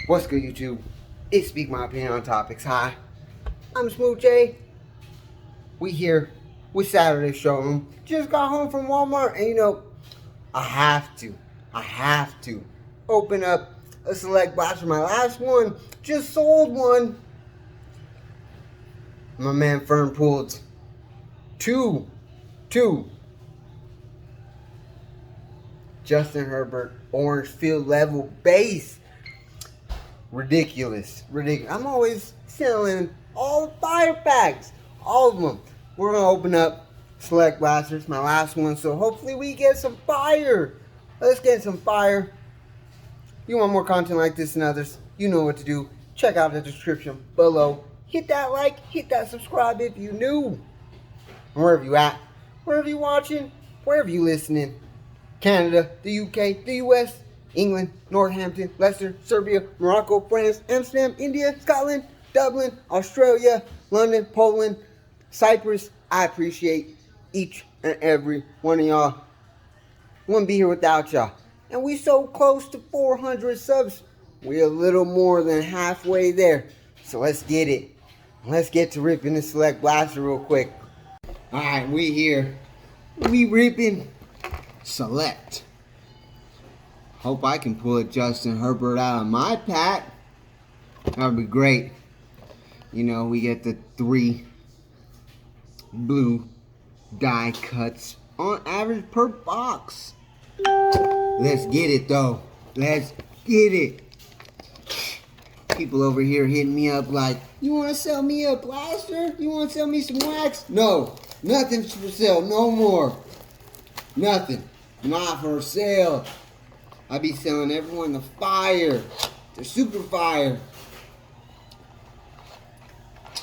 What's good, YouTube? It's Speak My Opinion on Topics. Hi, I'm Smooth J. We here with Saturday Showroom. Just got home from Walmart, and I have to open up a select box for my last one. Just sold one. My man Fern pulled two Justin Herbert orange field level base. Ridiculous. I'm always selling all the fire packs, all of them. We're gonna open up select blasters, my last one, so hopefully we get some fire. Let's get some fire. You want more content like this and others, you know what to do. Check out the description below. Hit that like, hit that subscribe if you new. And wherever you at, wherever you watching, wherever you listening, Canada, the UK, the US, England, Northampton, Leicester, Serbia, Morocco, France, Amsterdam, India, Scotland, Dublin, Australia, London, Poland, Cyprus. I appreciate each and every one of y'all. Wouldn't be here without y'all. And we so close to 400 subs. We're a little more than halfway there. So let's get it. Let's get to ripping this select blaster real quick. Alright, we here. We ripping select. Hope I can pull a Justin Herbert out of my pack. That would be great. We get the 3 blue die cuts on average per box. Let's get it though. Let's get it. People over here hitting me up like, you want to sell me a blaster? You want to sell me some wax? No, nothing's for sale. No more. Nothing. Not for sale. I be selling everyone the fire. The super fire.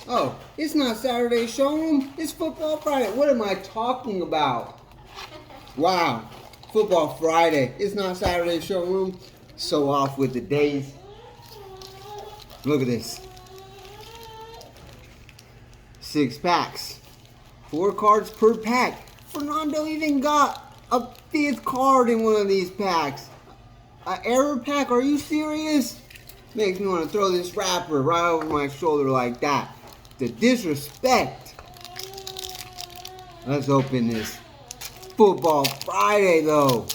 Oh, it's not Saturday Showroom. It's Football Friday. What am I talking about? Wow. Football Friday. It's not Saturday Showroom. So off with the days. Look at this. 6 packs. 4 cards per pack. Fernando even got a 5th card in one of these packs. An error pack? Are you serious? Makes me want to throw this wrapper right over my shoulder like that. The disrespect. Let's open this. Football Friday though.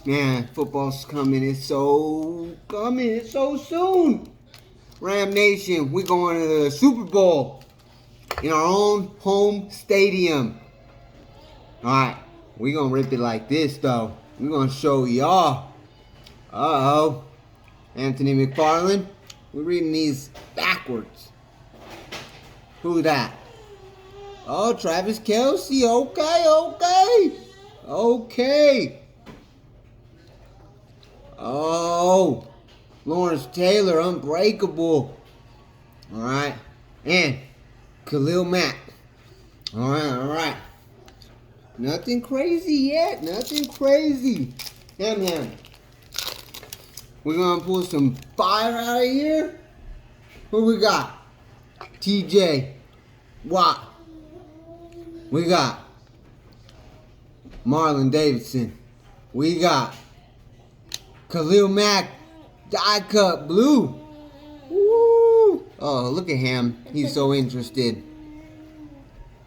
Man, football's coming. It's so coming. It's so soon. Ram Nation, we going to the Super Bowl in our own home stadium. Alright, we gonna rip it like this though. We gonna show y'all. Uh-oh. Anthony McFarland. We're reading these backwards. Who that? Oh, Travis Kelce. Okay. Oh, Lawrence Taylor, unbreakable. Alright. And Khalil Mack. Alright. Nothing crazy yet. Nothing crazy. Him. We're going to pull some fire out of here. Who we got? TJ Watt. We got Marlon Davidson. We got Khalil Mack die cut blue. Woo! Oh, look at him. He's so interested.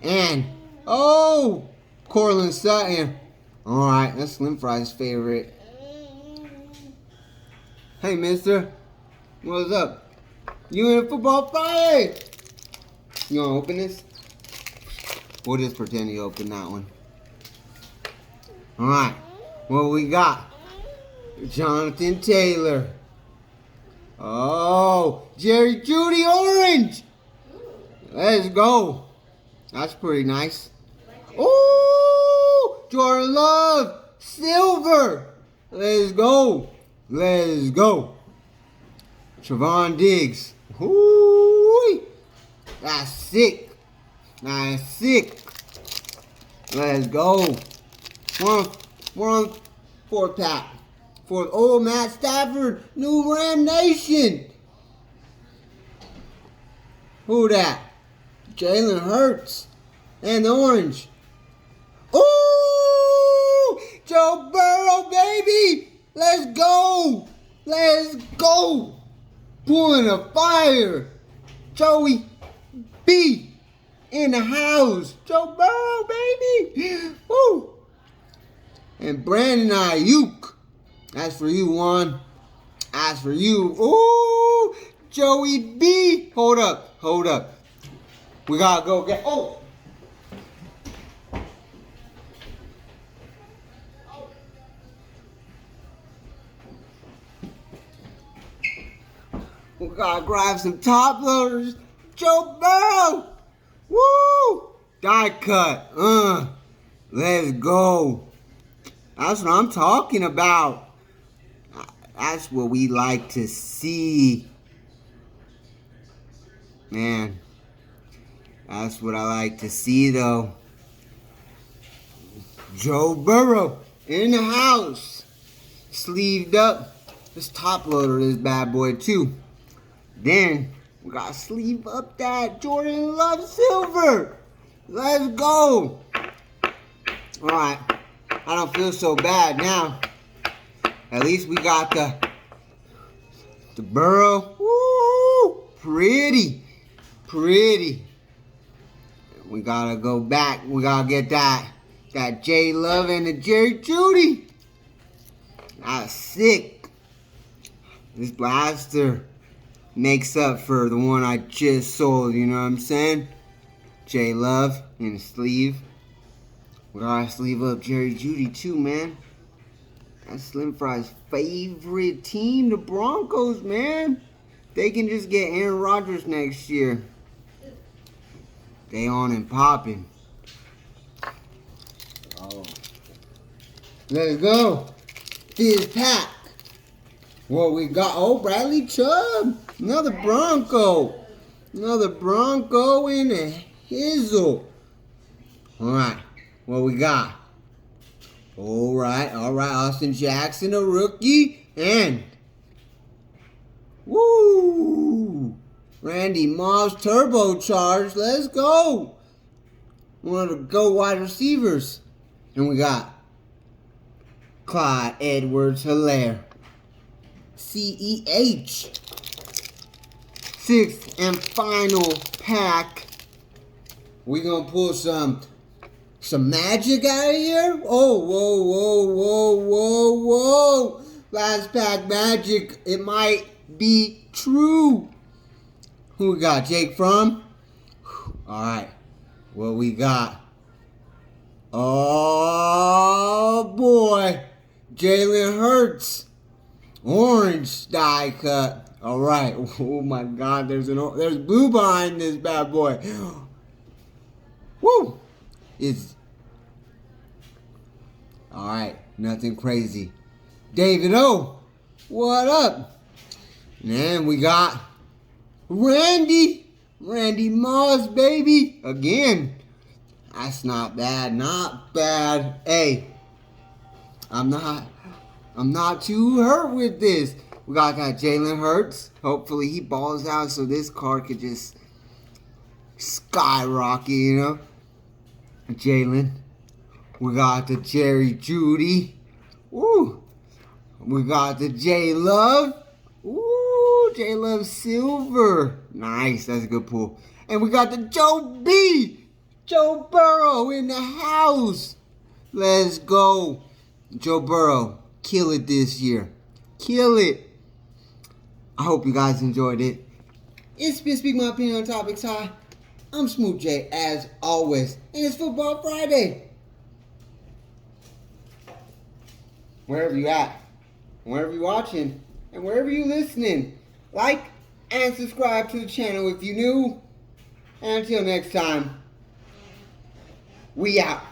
And, Cortland Sutton. Alright, that's Slim Fry's favorite. Hey, mister. What's up? You in Football Friday? You want to open this? We'll just pretend you open that one. Alright. What we got? Jonathan Taylor. Oh, Jerry Jeudy orange. Let's go. That's pretty nice. Oh, Jordan Love silver. Let's go. Trevon Diggs. Ooh, that's sick. Let's go. We're on 4th pack. For Matt Stafford, new Ram Nation. Who that? Jalen Hurts. And the orange. Ooh! Joe Burrow, baby! Let's go! pulling a fire. Joey B in the house. Joe Burrow, baby. Woo. And Brandon Ayuk. That's for you, Juan. That's for you. Ooh, Joey B. Hold up. We gotta go get. Oh. We gotta grab some top loaders. Joe Burrow. Woo. Die cut. Let's go. That's what I'm talking about. That's what we like to see. Man. That's what I like to see, though. Joe Burrow in the house. Sleeved up. Let's top loader this bad boy, too. Then, we gotta sleeve up that Jordan Love Silver. Let's go. Alright. I don't feel so bad now. At least we got the Burrow. Woo! Pretty. We gotta go back. We gotta get that J Love and the Jerry Jeudy. That's sick. This blaster makes up for the one I just sold, you know what I'm saying? J Love in the sleeve. We gotta sleeve up Jerry Jeudy too, man. That's Slim Fry's favorite team, the Broncos, man. They can just get Aaron Rodgers next year. They on and popping. Oh. Let's go. This pack. What we got? Oh, Bradley Chubb. Another Bronco. Another Bronco in a hizzle. Alright. What we got? Alright. Austin Jackson, a rookie. And woo! Randy Moss turbocharged. Let's go. One of the GOAT wide receivers. And we got Clyde Edwards-Helaire. CEH. Sixth and final pack. We gonna pull some magic out of here? Oh, whoa. Last pack magic. It might be true. Who we got? Jake Fromm? Alright. What we got? Oh, boy. Jalen Hurts. Orange die cut. Alright. Oh, my God. There's blue behind this bad boy. Woo. Alright. Nothing crazy. David O. What up? And we got Randy Moss, baby. Again. That's not bad. Hey. I'm not too hurt with this. We got Jalen Hurts. Hopefully he balls out so this card could just skyrocket, you know. Jalen. We got the Jerry Jeudy. Woo. We got the J Love. Ooh, J Love Silver. Nice, that's a good pull. And we got the Joe B. Joe Burrow in the house. Let's go. Joe Burrow, kill it this year. Kill it. I hope you guys enjoyed it. It's been Speak My Opinion on Topics High. I'm Smooth J as always. And it's Football Friday. Wherever you at, wherever you watching, and wherever you listening, like and subscribe to the channel if you new. And until next time, we out.